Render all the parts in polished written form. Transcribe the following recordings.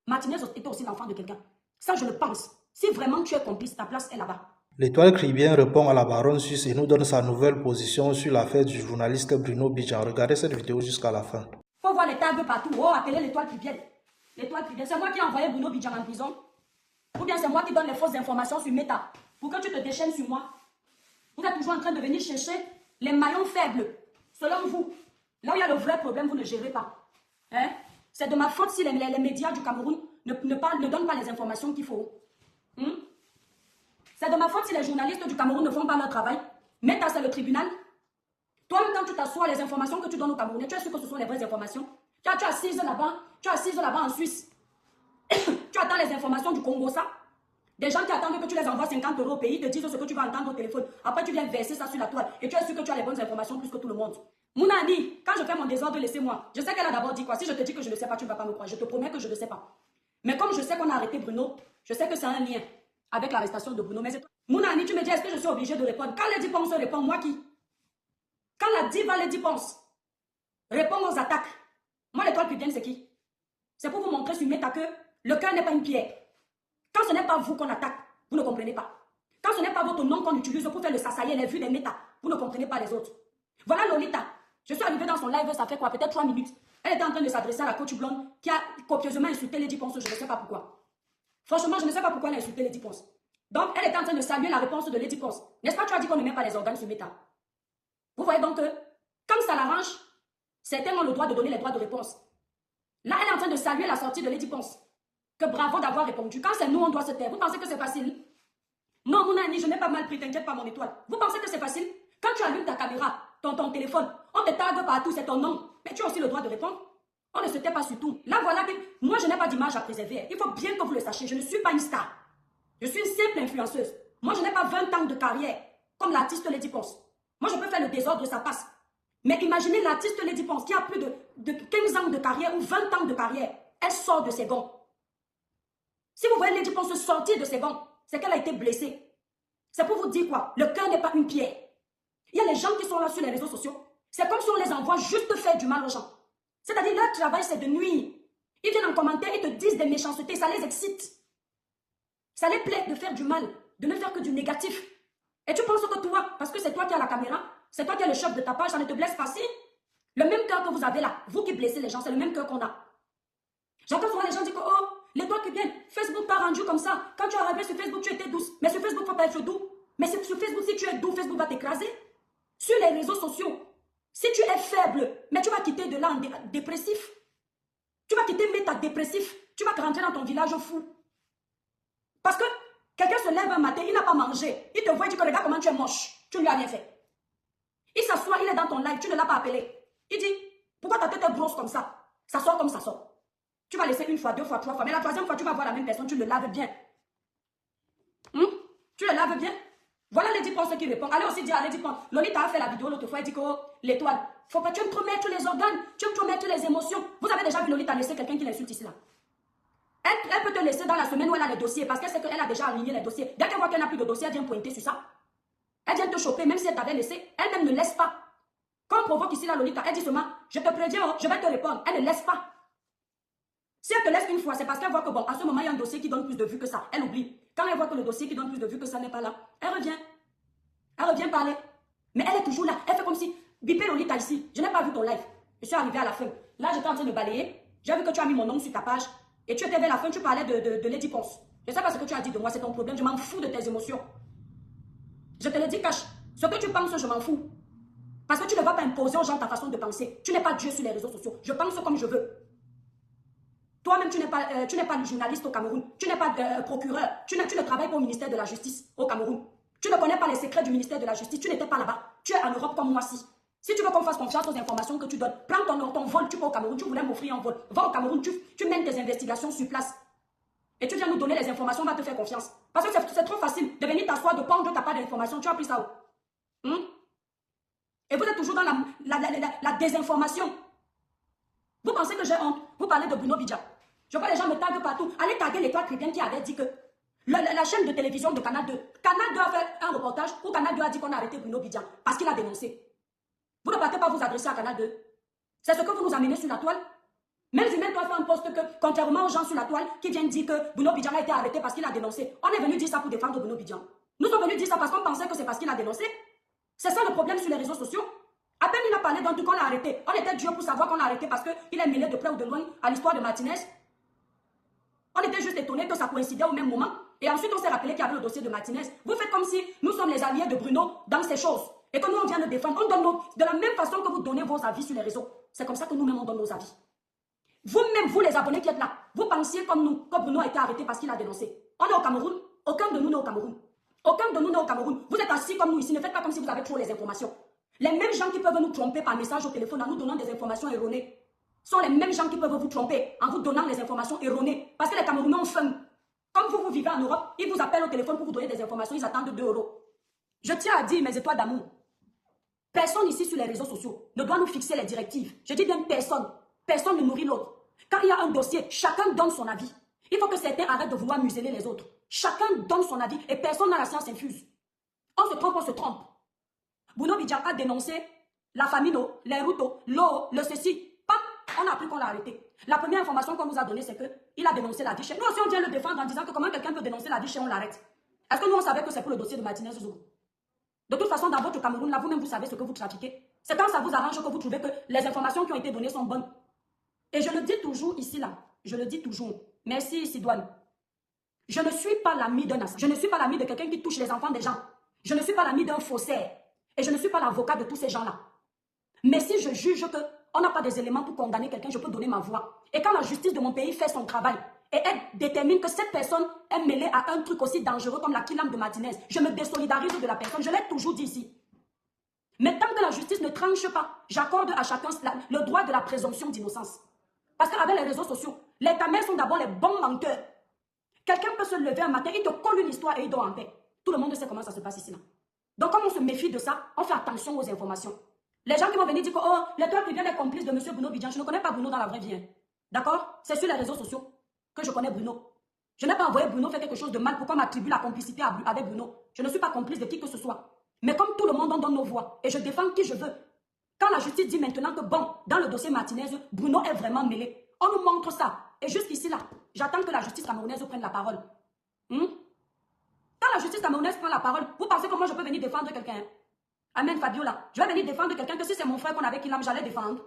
Martinez était aussi l'enfant de quelqu'un. Ça, je le pense. Si vraiment tu es complice, ta place est là-bas. L'étoile crie bien répond à la baronne suisse et nous donne sa nouvelle position sur l'affaire du journaliste Bruno Bidjan. Regardez cette vidéo jusqu'à la fin. Faut voir les tags partout. Oh, appelez l'étoile Privienne. L'étoile Privienne, c'est moi qui ai envoyé Bruno Bidjan en prison. Ou bien c'est moi qui donne les fausses informations sur Meta. Pour que tu te déchaînes sur moi. Vous êtes toujours en train de venir chercher les maillons faibles. Selon vous, là où il y a le vrai problème, vous ne gérez pas. Hein? C'est de ma faute si les médias du Cameroun ne donnent pas les informations qu'il faut. C'est de ma faute si les journalistes du Cameroun ne font pas leur travail. Meta, c'est le tribunal. Toi-même, quand tu t'assois, les informations que tu donnes aux Camerounais, tu es sûr que ce sont les vraies informations. Tu es assise là-bas en Suisse. Tu attends les informations du Congo, ça. Des gens qui attendent que tu les envoies 50 € au pays, te disent ce que tu vas entendre au téléphone. Après, tu viens verser ça sur la toile et tu es sûr que tu as les bonnes informations plus que tout le monde. Mounani, quand je fais mon désordre, laissez-moi. Je sais qu'elle a d'abord dit quoi. Si je te dis que je ne sais pas, tu ne vas pas me croire. Je te promets que je ne sais pas. Mais comme je sais qu'on a arrêté Bruno, je sais que c'est un lien avec l'arrestation de Bruno. Mais Mounani, tu me dis, est-ce que je suis obligée de répondre? Quand Lady Ponce répond, moi qui? Quand la diva Lady Ponce répond aux attaques, moi l'étoile Privienne, c'est qui? C'est pour vous montrer sur Meta que le cœur n'est pas une pierre. Quand ce n'est pas vous qu'on attaque, vous ne comprenez pas. Quand ce n'est pas votre nom qu'on utilise pour faire le sassailler, les vues des méta, vous ne comprenez pas les autres. Voilà Lolita. Je suis arrivée dans son live, ça fait quoi? Peut-être 3 minutes. Elle était en train de s'adresser à la coach blonde qui a copieusement insulté Lady Ponce. Je ne sais pas pourquoi. Franchement, je ne sais pas pourquoi elle a insulté Lady Ponce. Donc, elle était en train de saluer la réponse de Lady Ponce. N'est-ce pas, tu as dit qu'on ne met pas les organes sur méta? Vous voyez donc que, comme ça l'arrange, certains ont le droit de donner les droits de réponse. Là, elle est en train de saluer la sortie de Lady Ponce. Que bravo d'avoir répondu. Quand c'est nous, on doit se taire. Vous pensez que c'est facile? Non, mon ami, je n'ai pas mal pris, t'inquiète pas mon étoile. Vous pensez que c'est facile? Quand tu allumes ta caméra, ton téléphone, on te tague partout, c'est ton nom. Mais tu as aussi le droit de répondre. On ne se tait pas sur tout. Là, voilà que moi, je n'ai pas d'image à préserver. Il faut bien que vous le sachiez. Je ne suis pas une star. Je suis une simple influenceuse. Moi, je n'ai pas 20 ans de carrière, comme l'artiste Lady Ponce. Moi, je peux faire le désordre, ça passe. Mais imaginez l'artiste Lady Ponce qui a plus de 15 ans de carrière ou 20 ans de carrière. Elle sort de ses gonds. Si vous voyez Lady Ponce sortir de ses gonds, c'est qu'elle a été blessée. C'est pour vous dire quoi? Le cœur n'est pas une pierre. Il y a les gens qui sont là sur les réseaux sociaux. C'est comme si on les envoie juste faire du mal aux gens. C'est-à-dire, leur travail, c'est de nuire. Ils viennent en commentaire, ils te disent des méchancetés, ça les excite. Ça les plaît de faire du mal, de ne faire que du négatif. Et tu penses que toi, parce que c'est toi qui as la caméra, c'est toi qui as le chef de ta page, ça ne te blesse pas si? Le même cœur que vous avez là, vous qui blessez les gens, c'est le même cœur qu'on a. J'entends souvent les gens dire que, oh, les toi qui viennent, Facebook t'a rendu comme ça. Quand tu es arrivé sur Facebook, tu étais douce. Mais sur Facebook, il ne faut pas être doux. Mais sur Facebook, si tu es doux, Facebook va t'écraser. Sur les réseaux sociaux, si tu es faible, mais tu vas quitter de là en dépressif. Tu vas quitter Meta dépressif. Tu vas rentrer dans ton village fou. Parce que quelqu'un se lève un matin, il n'a pas mangé. Il te voit et dit que regarde comment tu es moche. Tu ne lui as rien fait. Il s'assoit, il est dans ton live, tu ne l'as pas appelé. Il dit, pourquoi ta tête est grosse comme ça? Ça sort comme ça sort. Tu vas laisser une fois, 2 fois, 3 fois. Mais la 3e fois, tu vas voir la même personne, tu le laves bien. Tu le laves bien. Voilà Lady Ponce qui répond. Allez aussi dire à Lady Ponce. Lolita a fait la vidéo l'autre fois, elle dit que oh, l'étoile. Faut pas, tu aimes trop mettre les organes, tu aimes trop mettre les émotions. Vous avez déjà vu Lolita laisser quelqu'un qui l'insulte ici là. Elle peut te laisser dans la semaine où elle a les dossiers parce qu'elle sait qu'elle a déjà aligné les dossiers. Dès qu'elle voit qu'elle n'a plus de dossier, elle vient pointer sur ça. Elle vient te choper, même si elle t'avait laissé. Elle-même ne laisse pas. Quand on provoque ici la Lolita, elle dit seulement, je te préviens, oh, je vais te répondre. Elle ne laisse pas. Si elle te laisse une fois, c'est parce qu'elle voit que bon, à ce moment, il y a un dossier qui donne plus de vues que ça. Elle oublie. Quand elle voit que le dossier qui donne plus de vues que ça n'est pas là, elle revient. Elle revient parler. Mais elle est toujours là. Elle fait comme si, bipé Lolita ici, je n'ai pas vu ton live. Je suis arrivée à la fin. Là, j'étais en train de balayer. J'ai vu que tu as mis mon nom sur ta page. Et tu étais vers la fin, tu parlais de Lady Ponce. Je ne sais pas ce que tu as dit de moi, c'est ton problème. Je m'en fous de tes émotions. Je te le dis, cache. Ce que tu penses, je m'en fous. Parce que tu ne vas pas imposer aux gens ta façon de penser. Tu n'es pas Dieu sur les réseaux sociaux. Je pense comme je veux. Toi-même, tu n'es pas journaliste au Cameroun. Tu n'es pas procureur. Tu ne travailles pas au ministère de la Justice au Cameroun. Tu ne connais pas les secrets du ministère de la Justice. Tu n'étais pas là-bas. Tu es en Europe comme moi-ci. Si tu veux qu'on fasse confiance aux informations que tu donnes, prends ton vol, tu vas au Cameroun, tu voulais m'offrir un vol. Va au Cameroun, tu mènes tes investigations sur place. Et tu viens nous donner les informations, on va te faire confiance. Parce que c'est trop facile de venir t'asseoir, de prendre, tu n'as pas d'informations. Tu as pris ça où? Et vous êtes toujours dans la désinformation. Vous pensez que j'ai honte? Vous parlez de Bruno Bidjan. Je vois les gens me taguent partout. Allez taguer l'étoile Privienne qui avait dit que la chaîne de télévision de Canal 2. Canal 2 a fait un reportage où Canal 2 a dit qu'on a arrêté Bruno Bidjan parce qu'il a dénoncé. Vous ne partez pas vous adresser à Canal 2. C'est ce que vous nous amenez sur la toile. Même toi fait un post que, contrairement aux gens sur la toile qui viennent dire que Bruno Bidjan a été arrêté parce qu'il a dénoncé. On est venu dire ça pour défendre Bruno Bidjan. Nous sommes venus dire ça parce qu'on pensait que c'est parce qu'il a dénoncé. C'est ça le problème sur les réseaux sociaux. À peine il a parlé d'un truc qu'on l'a arrêté. On était Dieu pour savoir qu'on l'a arrêté parce qu'il est mêlé de près ou de loin à l'histoire de Martinez. On était juste étonnés que ça coïncidait au même moment. Et ensuite, on s'est rappelé qu'il y avait le dossier de Martinez. Vous faites comme si nous sommes les alliés de Bruno dans ces choses. Et que nous, on vient le défendre. On donne de la même façon que vous donnez vos avis sur les réseaux. C'est comme ça que nous-mêmes, on donne nos avis. Vous-même, vous les abonnés qui êtes là, vous pensiez comme nous que Bruno a été arrêté parce qu'il a dénoncé. On est au Cameroun. Aucun de nous n'est au Cameroun. Aucun de nous n'est au Cameroun. Vous êtes assis comme nous ici. Ne faites pas comme si vous avez trop les informations. Les mêmes gens qui peuvent nous tromper par message au téléphone en nous donnant des informations erronées sont les mêmes gens qui peuvent vous tromper en vous donnant des informations erronées. Parce que les Camerounais ont faim. Comme vous vivez en Europe, ils vous appellent au téléphone pour vous donner des informations, ils attendent 2 €. Je tiens à dire, mes étoiles d'amour, personne ici sur les réseaux sociaux ne doit nous fixer les directives. Je dis bien personne. Personne ne nourrit l'autre. Quand il y a un dossier, chacun donne son avis. Il faut que certains arrêtent de vouloir museler les autres. Chacun donne son avis et personne n'a la science infuse. On se trompe, on se trompe. Bruno Bidjan a dénoncé la famine, les routes, l'eau, le ceci. Pam, on a appris qu'on l'a arrêté. La première information qu'on nous a donnée, c'est qu'il a dénoncé la vie chère. Nous aussi, on vient le défendre en disant que comment quelqu'un peut dénoncer la vie chère, on l'arrête. Est-ce que nous, on savait que c'est pour le dossier de Martinez Zogo? De toute façon, dans votre Cameroun, là, vous-même, vous savez ce que vous trafiquez. C'est quand ça vous arrange que vous trouvez que les informations qui ont été données sont bonnes. Et je le dis toujours ici, là. Je le dis toujours. Merci, Sidoine. Je ne suis pas l'ami d'un assassin. Je ne suis pas l'ami de quelqu'un qui touche les enfants des gens. Je ne suis pas l'ami d'un faussaire. Et je ne suis pas l'avocat de tous ces gens-là. Mais si je juge qu'on n'a pas des éléments pour condamner quelqu'un, je peux donner ma voix. Et quand la justice de mon pays fait son travail, et elle détermine que cette personne est mêlée à un truc aussi dangereux comme la kidnapping de Martinez, je me désolidarise de la personne. Je l'ai toujours dit ici. Mais tant que la justice ne tranche pas, j'accorde à chacun le droit de la présomption d'innocence. Parce qu'avec les réseaux sociaux, les caméras sont d'abord les bons menteurs. Quelqu'un peut se lever un matin, il te colle une histoire et il dort en paix. Tout le monde sait comment ça se passe ici. Là. Donc, comme on se méfie de ça, on fait attention aux informations. Les gens qui vont venir dire que oh, l'étoile qui vient est complice de M. Bruno Bidjan, je ne connais pas Bruno dans la vraie vie. Hein. D'accord? C'est sur les réseaux sociaux que je connais Bruno. Je n'ai pas envoyé Bruno faire quelque chose de mal pour qu'on m'attribue la complicité avec Bruno. Je ne suis pas complice de qui que ce soit. Mais comme tout le monde, on donne nos voix et je défends qui je veux. Quand la justice dit maintenant que bon, dans le dossier Martinez, Bruno est vraiment mêlé, on nous montre ça. Et jusqu'ici là, j'attends que la justice camerounaise prenne la parole. Quand la justice camerounaise prend la parole, vous pensez que moi je peux venir défendre quelqu'un? Amen Fabiola, je vais venir défendre quelqu'un que si c'est mon frère qu'on avait qui l'aime, j'allais défendre.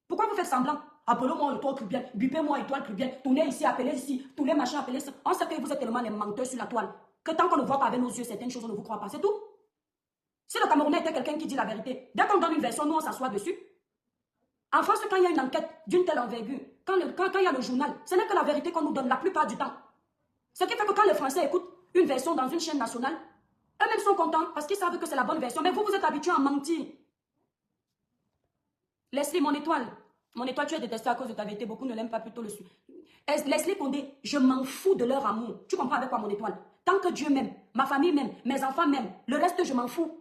Pourquoi vous faites semblant? Appelez-moi étoile plus bien, bipez-moi étoile plus bien, tournez ici, appelez ici, tous les machins, appelez ça. On sait que vous êtes tellement les menteurs sur la toile que tant qu'on ne voit pas avec nos yeux certaines choses, on ne vous croit pas, c'est tout. Si le Camerounais était quelqu'un qui dit la vérité, dès qu'on donne une version, nous on s'assoit dessus. En France, quand il y a une enquête d'une telle envergure, quand il y a le journal, ce n'est que la vérité qu'on nous donne la plupart du temps. Ce qui fait que quand les Français écoutent une version dans une chaîne nationale, eux-mêmes sont contents parce qu'ils savent que c'est la bonne version. Mais vous, vous êtes habitués à mentir. Leslie, mon étoile, tu es détestée à cause de ta vérité. Beaucoup ne l'aiment pas, plutôt le suivre. Leslie Condé, je m'en fous de leur amour. Tu comprends avec quoi, mon étoile? Tant que Dieu m'aime, ma famille m'aime, mes enfants m'aiment, le reste, je m'en fous.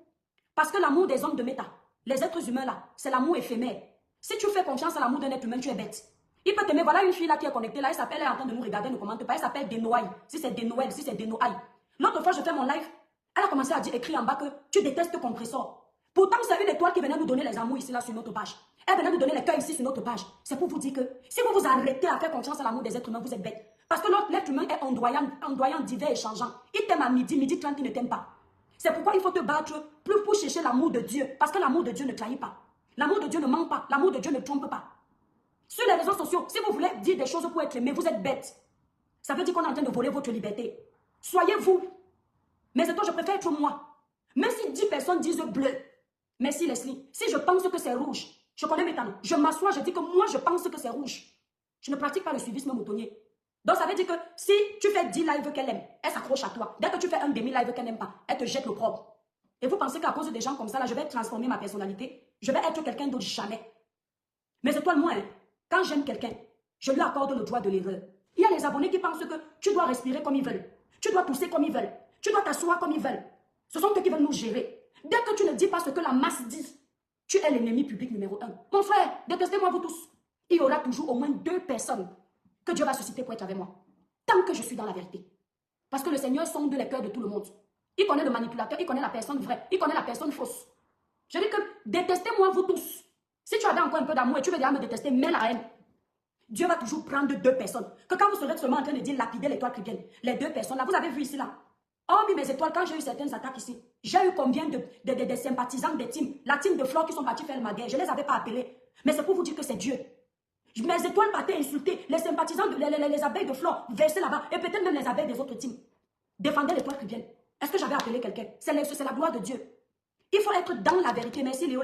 Parce que l'amour des hommes de méta, les êtres humains là, c'est l'amour éphémère. Si tu fais confiance à l'amour d'un être humain, tu es bête. Il peut t'aimer. Voilà une fille là qui est connectée là, elle est en train de nous regarder, ne commente pas. Elle s'appelle Denoaille. Si c'est Denoël, si c'est Denoaille. L'autre fois, je fais mon live, elle a commencé à dire, écrire en bas que tu détestes Compressor. Pourtant, c'est une étoile qui venait nous donner les amours ici là sur notre page. Elle venait nous donner les cœurs ici sur notre page. C'est pour vous dire que si vous vous arrêtez à faire confiance à l'amour des êtres humains, vous êtes bête. Parce que l'être humain est ondoyant, divers et changeant. Il t'aime à midi 30, il ne t'aime pas. C'est pourquoi il faut te battre plus pour chercher l'amour de Dieu. Parce que l'amour de Dieu ne trahit pas. L'amour de Dieu ne ment pas. L'amour de Dieu ne trompe pas. Sur les réseaux sociaux, si vous voulez dire des choses pour être aimé, vous êtes bête. Ça veut dire qu'on est en train de voler votre liberté. Soyez vous. Mais c'est toi, je préfère être moi. Même si 10 personnes disent bleu. Merci Leslie. Si je pense que c'est rouge, je connais mes talents. Je m'assois, je dis que moi, je pense que c'est rouge. Je ne pratique pas le suivisme moutonnier. Donc ça veut dire que si tu fais 10 lives qu'elle aime, elle s'accroche à toi. Dès que tu fais un demi-live qu'elle n'aime pas, elle te jette le propre. Et vous pensez qu'à cause des gens comme ça, là, je vais transformer ma personnalité? Je vais être quelqu'un d'autre jamais. Mais c'est toi le moins. Quand j'aime quelqu'un, je lui accorde le droit de l'erreur. Il y a les abonnés qui pensent que tu dois respirer comme ils veulent. Tu dois pousser comme ils veulent. Tu dois t'asseoir comme ils veulent. Ce sont eux qui veulent nous gérer. Dès que tu ne dis pas ce que la masse dit, tu es l'ennemi public numéro 1. Mon frère, détestez-moi vous tous. Il y aura toujours au moins 2 personnes que Dieu va susciter pour être avec moi. Tant que je suis dans la vérité. Parce que le Seigneur sonde les cœurs de tout le monde. Il connaît le manipulateur, il connaît la personne vraie, il connaît la personne fausse. Je dis que détestez-moi vous tous. Si tu avais encore un peu d'amour et tu veux déjà me détester, mets la haine. Dieu va toujours prendre deux personnes. Que quand vous serez seulement en train de dire lapider l'étoile chrétienne, les deux personnes là, vous avez vu ici là. Oh oui, mes étoiles, quand j'ai eu certaines attaques ici, j'ai eu combien de sympathisants des teams, la team de Flore qui sont partis faire ma guerre, je ne les avais pas appelés. Mais c'est pour vous dire que c'est Dieu. Mes étoiles partaient insulter, les sympathisants, les abeilles de Flore versaient là-bas, et peut-être même les abeilles des autres teams. Défendaient l'étoile chrétienne. Est-ce que j'avais appelé quelqu'un? C'est la gloire de Dieu. Il faut être dans la vérité. Merci Léo.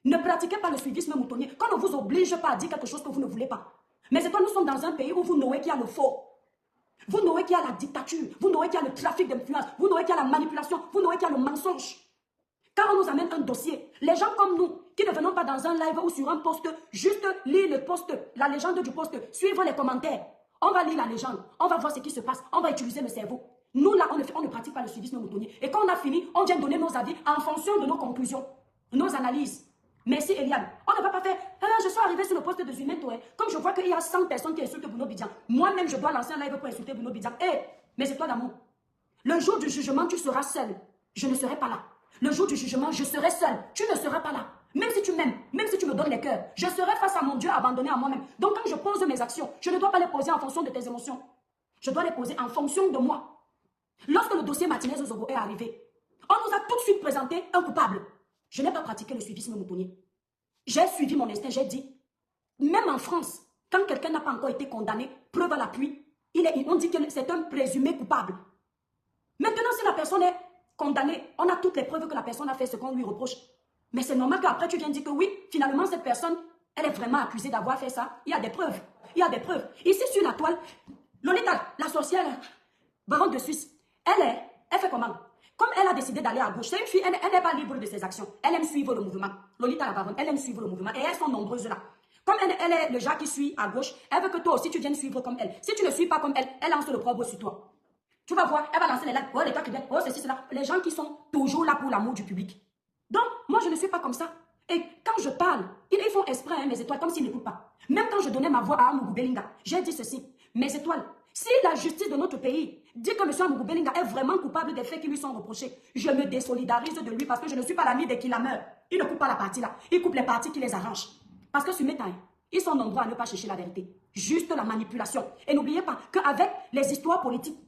Ne pratiquez pas le suivisme moutonnier. Qu'on ne vous oblige pas à dire quelque chose que vous ne voulez pas. Mais c'est toi, nous sommes dans un pays où vous noez qu'il y a le faux. Vous noez qu'il y a la dictature. Vous noez qu'il y a le trafic d'influence. Vous noez qu'il y a la manipulation. Vous noez qu'il y a le mensonge. Quand on nous amène un dossier, les gens comme nous, qui ne venons pas dans un live ou sur un post, juste lire le post, la légende du post, suivre les commentaires. On va lire la légende. On va voir ce qui se passe. On va utiliser le cerveau. Nous, là, on ne pratique pas le suivisme moutonnier. Et quand on a fini, on vient donner nos avis en fonction de nos conclusions, nos analyses. Merci Eliane. On ne va pas faire, je suis arrivé sur le poste de Zumeto. Comme je vois qu'il y a 100 personnes qui insultent Bruno Bidjan. Moi-même, je dois lancer un live pour insulter Bruno Bidjan. Mais c'est toi d'amour. Le jour du jugement, tu seras seul. Je ne serai pas là. Le jour du jugement, je serai seul. Tu ne seras pas là. Même si tu m'aimes, même si tu me donnes les cœurs, je serai face à mon Dieu abandonné à moi-même. Donc quand je pose mes actions, je ne dois pas les poser en fonction de tes émotions. Je dois les poser en fonction de moi. Lorsque le dossier Martinez Zogo est arrivé, on nous a tout de suite présenté un coupable. Je n'ai pas pratiqué le suivisme moutonnier. J'ai suivi mon instinct, j'ai dit, même en France, quand quelqu'un n'a pas encore été condamné, preuve à l'appui, on dit que c'est un présumé coupable. Maintenant, si la personne est condamnée, on a toutes les preuves que la personne a fait ce qu'on lui reproche. Mais c'est normal qu'après tu viennes dire que oui, finalement, cette personne, elle est vraiment accusée d'avoir fait ça. Il y a des preuves. Il y a des preuves. Ici, sur la toile, Lolita, la sorcière, baronne de Suisse, elle fait comment? Comme elle a décidé d'aller à gauche, c'est une fille, elle n'est pas libre de ses actions. Elle aime suivre le mouvement. Lolita la baronne, elle aime suivre le mouvement. Et elles sont nombreuses là. Comme elle est le genre qui suit à gauche, elle veut que toi aussi tu viennes suivre comme elle. Si tu ne suis pas comme elle lance le probe sur toi. Tu vas voir, elle va lancer les likes. Oh, les cas qui viennent. Oh, ceci, cela. Les gens qui sont toujours là pour l'amour du public. Donc, moi, je ne suis pas comme ça. Et quand je parle, ils font exprès, hein, mes étoiles, comme s'ils n'écoutent pas. Même quand je donnais ma voix à Amougou Belinga, j'ai dit ceci. Mes étoiles, si la justice de notre pays dit que M. Amougou Belinga est vraiment coupable des faits qui lui sont reprochés, je me désolidarise de lui parce que je ne suis pas l'ami dès qu'il la meurt. Il ne coupe pas la partie là. Il coupe les parties qui les arrangent. Parce que sur mes tailles, ils sont nombreux à ne pas chercher la vérité. Juste la manipulation. Et n'oubliez pas qu'avec les histoires politiques,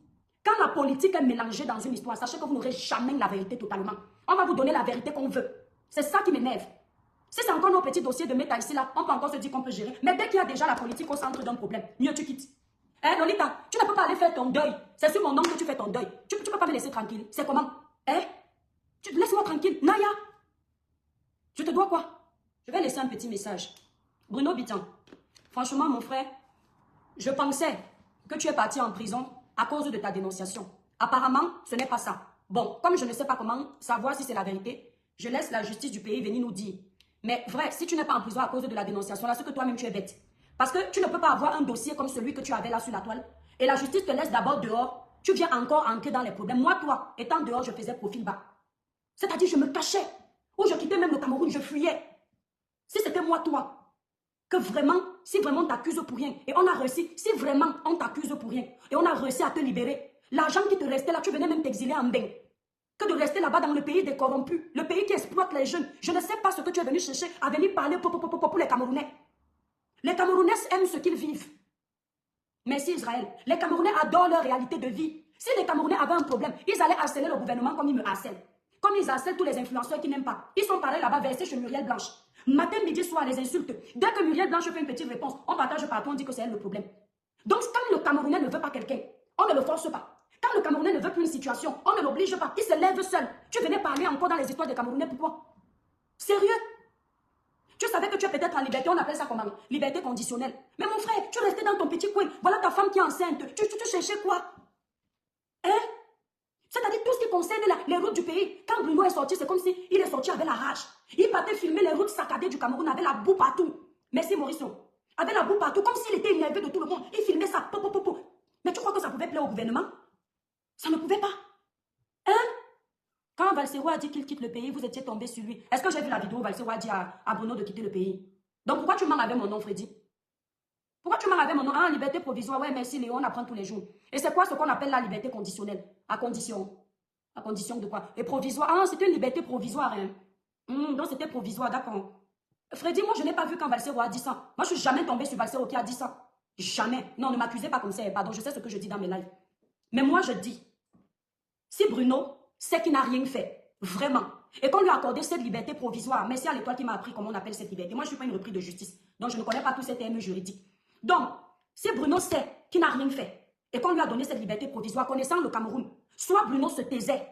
quand la politique est mélangée dans une histoire, sachez que vous n'aurez jamais la vérité totalement. On va vous donner la vérité qu'on veut. C'est ça qui m'énerve. Si c'est encore nos petits dossiers de méta ici, là, on peut encore se dire qu'on peut gérer. Mais dès qu'il y a déjà la politique au centre d'un problème, mieux tu quittes. Hein, Lolita, tu ne peux pas aller faire ton deuil. C'est sur mon nom que tu fais ton deuil. Tu ne peux pas me laisser tranquille. C'est comment? Hein? Laisse-moi tranquille. Naya, je te dois quoi? Je vais laisser un petit message. Bruno Bidjan, franchement, mon frère, je pensais que tu es parti en prison à cause de ta dénonciation. Apparemment, ce n'est pas ça. Bon, comme je ne sais pas comment savoir si c'est la vérité, je laisse la justice du pays venir nous dire. Mais vrai, si tu n'es pas en prison à cause de la dénonciation, là, c'est que toi-même tu es bête. Parce que tu ne peux pas avoir un dossier comme celui que tu avais là sur la toile. Et la justice te laisse d'abord dehors. Tu viens encore entrer dans les problèmes. Moi, toi, étant dehors, je faisais profil bas. C'est-à-dire, je me cachais. Ou je quittais même le Cameroun, je fuyais. Si c'était moi, toi, que vraiment, si vraiment on t'accuse pour rien, et on a réussi, si vraiment on t'accuse pour rien, et on a réussi à te libérer, l'argent qui te restait là, tu venais même t'exiler en bain. Que de rester là-bas dans le pays des corrompus, le pays qui exploite les jeunes. Je ne sais pas ce que tu es venu chercher, à venir parler pour les Camerounais. Les Camerounais aiment ce qu'ils vivent. Merci Israël. Les Camerounais adorent leur réalité de vie. Si les Camerounais avaient un problème, ils allaient harceler le gouvernement comme ils me harcèlent. Comme ils harcèlent tous les influenceurs qui n'aiment pas. Ils sont parés là-bas versés chez Muriel Blanche. Matin, midi, soir, les insultes. Dès que Muriel Blanche fait une petite réponse, on partage partout, on dit que c'est elle le problème. Donc quand le Camerounais ne veut pas quelqu'un, on ne le force pas. Quand le Camerounais ne veut plus une situation, on ne l'oblige pas. Il se lève seul. Tu venais parler encore dans les histoires des Camerounais, pourquoi? Sérieux? Tu savais que tu es peut-être en liberté, on appelle ça comment? Liberté conditionnelle. Mais mon frère, tu restais dans ton petit coin. Voilà ta femme qui est enceinte. Tu cherchais quoi? Hein? C'est-à-dire tout ce qui concerne les routes du pays. Quand Bruno est sorti, c'est comme s'il est sorti avec la rage. Il partait filmer les routes saccadées du Cameroun avec la boue partout. Merci Morisson. Avec la boue partout, comme s'il était énervé de tout le monde. Il filmait ça. Mais tu crois que ça pouvait plaire au gouvernement? Ça ne pouvait pas. Hein? Quand Valsero a dit qu'il quitte le pays, vous étiez tombé sur lui. Est-ce que j'ai vu la vidéo où Valsero a dit à Bruno de quitter le pays? Donc pourquoi tu mens avec mon nom, Freddy? Pourquoi tu mens avec mon nom? Ah, liberté provisoire. Ouais, merci Léon, on apprend tous les jours. Et c'est quoi ce qu'on appelle la liberté conditionnelle? À condition. À condition de quoi? Et provisoire. Ah, c'était une liberté provisoire. Hein? Donc c'était provisoire, d'accord. Freddy, moi, je n'ai pas vu quand Valsero a dit ça. Moi, je ne suis jamais tombée sur Valsero qui a dit ça. Jamais. Non, ne m'accusez pas comme ça. Pardon, je sais ce que je dis dans mes lives. Mais moi, je dis, si Bruno sait qu'il n'a rien fait, vraiment, et qu'on lui a accordé cette liberté provisoire, merci à l'étoile qui m'a appris comment on appelle cette liberté. Moi, je ne suis pas une reprise de justice. Donc, je ne connais pas tous ces termes juridiques. Donc, si Bruno sait qu'il n'a rien fait, et qu'on lui a donné cette liberté provisoire, connaissant le Cameroun, soit Bruno se taisait,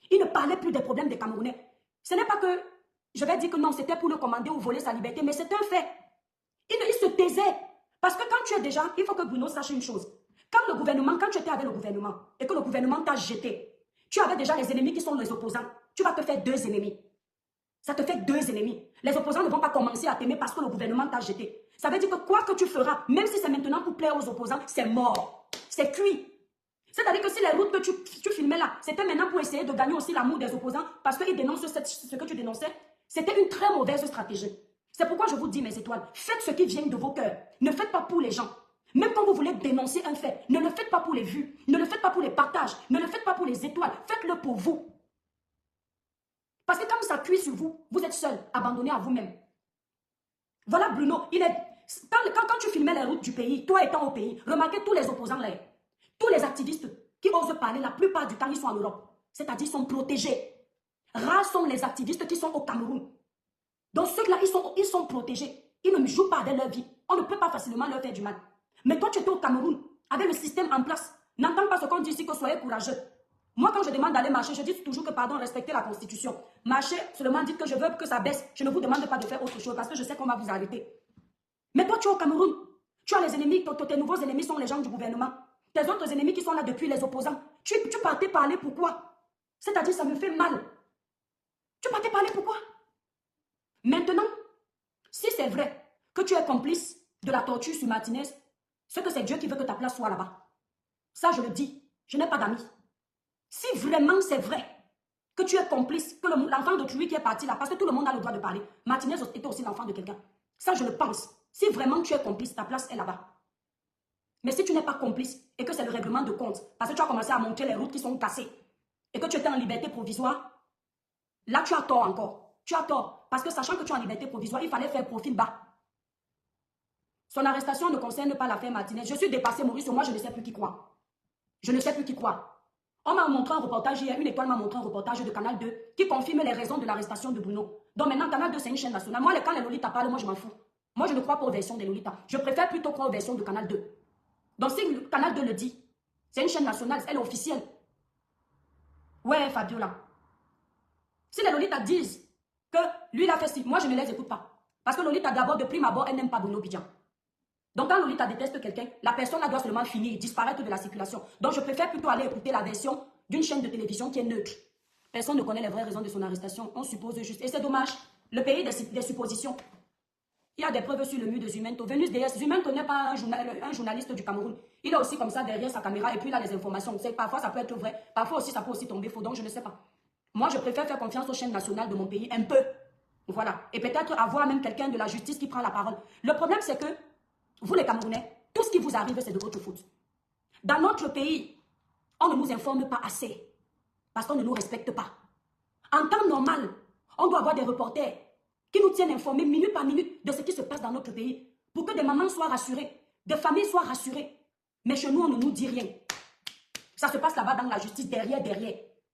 il ne parlait plus des problèmes des Camerounais. Ce n'est pas que, je vais dire que non, c'était pour le commander ou voler sa liberté, mais c'est un fait. Il se taisait. Parce que quand tu es déjà, il faut que Bruno sache une chose. Quand tu étais avec le gouvernement, et que le gouvernement t'a jeté, tu avais déjà les ennemis qui sont les opposants. Tu vas te faire 2 ennemis. Ça te fait 2 ennemis. Les opposants ne vont pas commencer à t'aimer parce que le gouvernement t'a jeté. Ça veut dire que quoi que tu feras, même si c'est maintenant pour plaire aux opposants, c'est mort. C'est cuit. C'est-à-dire que si les routes que tu filmais là, c'était maintenant pour essayer de gagner aussi l'amour des opposants, parce qu'ils dénoncent ce que tu dénonçais, c'était une très mauvaise stratégie. C'est pourquoi je vous dis, mes étoiles, faites ce qui vient de vos cœurs. Ne faites pas pour les gens. Même quand vous voulez dénoncer un fait, ne le faites pas pour les vues, ne le faites pas pour les partages, ne le faites pas pour les étoiles, faites-le pour vous. Parce que quand ça cuit sur vous, vous êtes seul, abandonné à vous-même. Voilà Bruno, quand tu filmais les routes du pays, toi étant au pays, remarquez tous les opposants là, tous les activistes qui osent parler, la plupart du temps, ils sont en Europe. C'est-à-dire, ils sont protégés. Rares sont les activistes qui sont au Cameroun. Donc, ceux-là, ils sont protégés. Ils ne jouent pas avec leur vie. On ne peut pas facilement leur faire du mal. Mais toi, tu étais au Cameroun, avec le système en place. N'entends pas ce qu'on dit ici, que soyez courageux. Moi, quand je demande d'aller marcher, je dis toujours que, pardon, respectez la Constitution. Marcher, seulement dites que je veux que ça baisse. Je ne vous demande pas de faire autre chose parce que je sais qu'on va vous arrêter. Mais toi, tu es au Cameroun. Tu as les ennemis, tes nouveaux ennemis sont les gens du gouvernement. Tes autres ennemis qui sont là depuis les opposants. Tu partais parler pourquoi? C'est-à-dire, ça me fait mal. Tu partais parler pourquoi? Maintenant, si c'est vrai que tu es complice de la torture sur Martinez, c'est que c'est Dieu qui veut que ta place soit là-bas. Ça, je le dis. Je n'ai pas d'amis. Si vraiment c'est vrai que tu es complice, que l'enfant d'autrui qui est parti là, parce que tout le monde a le droit de parler, Martinez était aussi l'enfant de quelqu'un. Ça, je le pense. Si vraiment tu es complice, ta place est là-bas. Mais si tu n'es pas complice et que c'est le règlement de compte, parce que tu as commencé à montrer les routes qui sont cassées et que tu étais en liberté provisoire, là tu as tort encore. Tu as tort. Parce que sachant que tu es en liberté provisoire, il fallait faire profil bas. Son arrestation ne concerne pas l'affaire Martinez. Je suis dépassée, Maurice, moi je ne sais plus qui croit. Je ne sais plus qui croit. On m'a montré un reportage hier, une étoile m'a montré un reportage de Canal 2 qui confirme les raisons de l'arrestation de Bruno. Donc maintenant, Canal 2, c'est une chaîne nationale. Moi, quand les Lolita parlent, moi je m'en fous. Moi, je ne crois pas aux versions des Lolita. Je préfère plutôt croire aux versions de Canal 2. Donc si le Canal 2 le dit, c'est une chaîne nationale, elle est officielle. Ouais, Fabiola. Si les Lolita disent que lui, il a fait ci, moi, je ne les écoute pas. Parce que Lolita, d'abord, de prime abord, elle n'aime pas Bruno Bidjan. Donc, quand Lolita déteste quelqu'un, la personne doit seulement finir, disparaître de la circulation. Donc, je préfère plutôt aller écouter la version d'une chaîne de télévision qui est neutre. Personne ne connaît les vraies raisons de son arrestation. On suppose juste. Et c'est dommage. Le pays des suppositions. Il y a des preuves sur le mur de Zumento. Venus DS. Zumento n'est pas un journaliste du Cameroun. Il est aussi comme ça derrière sa caméra et puis il a les informations. Parfois, ça peut être vrai. Parfois aussi, ça peut aussi tomber faux. Donc, je ne sais pas. Moi, je préfère faire confiance aux chaînes nationales de mon pays. Un peu. Voilà. Et peut-être avoir même quelqu'un de la justice qui prend la parole. Le problème, c'est que vous, les Camerounais, tout ce qui vous arrive, c'est de votre faute. Dans notre pays, on ne nous informe pas assez parce qu'on ne nous respecte pas. En temps normal, on doit avoir des reporters qui nous tiennent informés minute par minute de ce qui se passe dans notre pays pour que des mamans soient rassurées, des familles soient rassurées. Mais chez nous, on ne nous dit rien. Ça se passe là-bas dans la justice, derrière.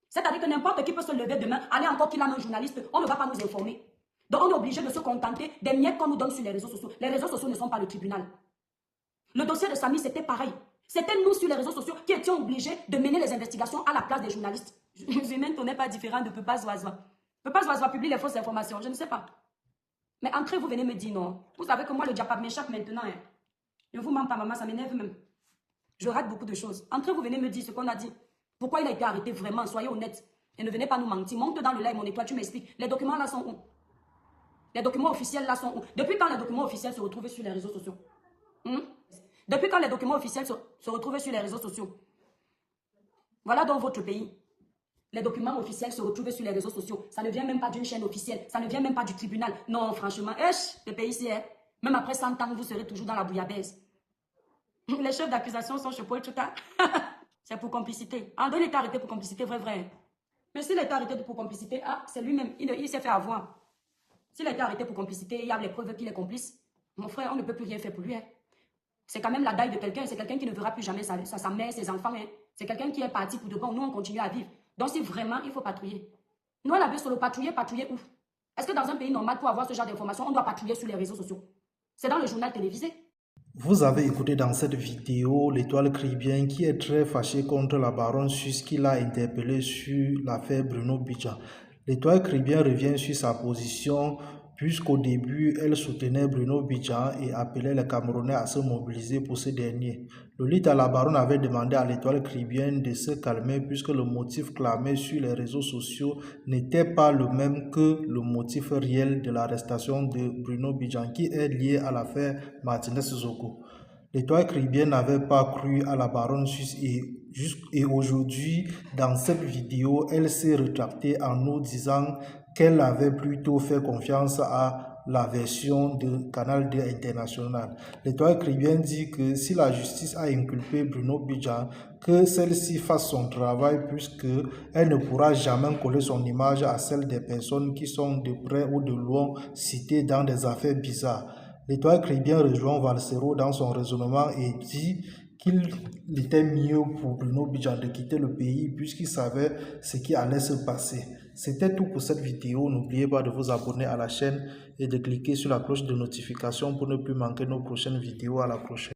C'est-à-dire que n'importe qui peut se lever demain, aller encore qu'il a un journaliste, on ne va pas nous informer. Donc on est obligé de se contenter des miettes qu'on nous donne sur les réseaux sociaux. Les réseaux sociaux ne sont pas le tribunal. Le dossier de Samy, c'était pareil. C'était nous sur les réseaux sociaux qui étions obligés de mener les investigations à la place des journalistes. Zumento n'est pas différent de Papa Zoazoa. Papa Zoazoa publie les fausses informations, je ne sais pas. Mais entrez, vous venez me dire non. Vous savez que moi, le diapap m'échappe maintenant. Hein. Ne vous mens pas, maman, ça m'énerve même. Je rate beaucoup de choses. Entrez, vous venez me dire ce qu'on a dit. Pourquoi il a été arrêté vraiment, soyez honnête. Et ne venez pas nous mentir. Monte dans le live, mon étoile, tu m'expliques. Les documents là sont où? Les documents officiels là sont où? Depuis quand les documents officiels se retrouvent sur les réseaux sociaux? Depuis quand les documents officiels se retrouvent sur les réseaux sociaux? Voilà dans votre pays. Les documents officiels se retrouvent sur les réseaux sociaux. Ça ne vient même pas d'une chaîne officielle. Ça ne vient même pas du tribunal. Non, franchement, le pays ici, même après 100 ans, vous serez toujours dans la bouillabaisse. Les chefs d'accusation sont chez Paul Chouta. C'est pour complicité. André est arrêté pour complicité, vrai. Mais s'il est arrêté pour complicité, c'est lui-même. Il s'est fait avoir. S'il a été arrêté pour complicité, il y a les preuves qu'il est complice. Mon frère, on ne peut plus rien faire pour lui. Hein. C'est quand même la daille de quelqu'un. C'est quelqu'un qui ne verra plus jamais sa mère, ses enfants. Hein. C'est quelqu'un qui est parti pour de bon. Nous, on continue à vivre. Donc, si vraiment il faut patrouiller. Nous, on avait sur le patrouiller où? Est-ce que dans un pays normal, pour avoir ce genre d'informations, on doit patrouiller sur les réseaux sociaux? C'est dans le journal télévisé. Vous avez écouté dans cette vidéo l'étoile Caribien qui est très fâché contre la baronne suisse qui l'a interpellé sur l'affaire Bruno Bidjan. L'étoile Caribien revient sur sa position puisqu'au début, elle soutenait Bruno Bidjan et appelait les Camerounais à se mobiliser pour ce dernier. Lolita la baronne avait demandé à l'étoile Caribien de se calmer puisque le motif clamé sur les réseaux sociaux n'était pas le même que le motif réel de l'arrestation de Bruno Bidjan qui est lié à l'affaire Martinez Zogo. L'étoile Caribien n'avait pas cru à la baronne suisse et aujourd'hui, dans cette vidéo, elle s'est rétractée en nous disant qu'elle avait plutôt fait confiance à la version de Canal 2 International. L'étoile Caribien dit que si la justice a inculpé Bruno Bidjan, que celle-ci fasse son travail puisqu'elle ne pourra jamais coller son image à celle des personnes qui sont de près ou de loin citées dans des affaires bizarres. L'étoile Caribien rejoint Valsero dans son raisonnement et dit qu'il était mieux pour Bruno Bidjan de quitter le pays puisqu'il savait ce qui allait se passer. C'était tout pour cette vidéo. N'oubliez pas de vous abonner à la chaîne et de cliquer sur la cloche de notification pour ne plus manquer nos prochaines vidéos. À la prochaine.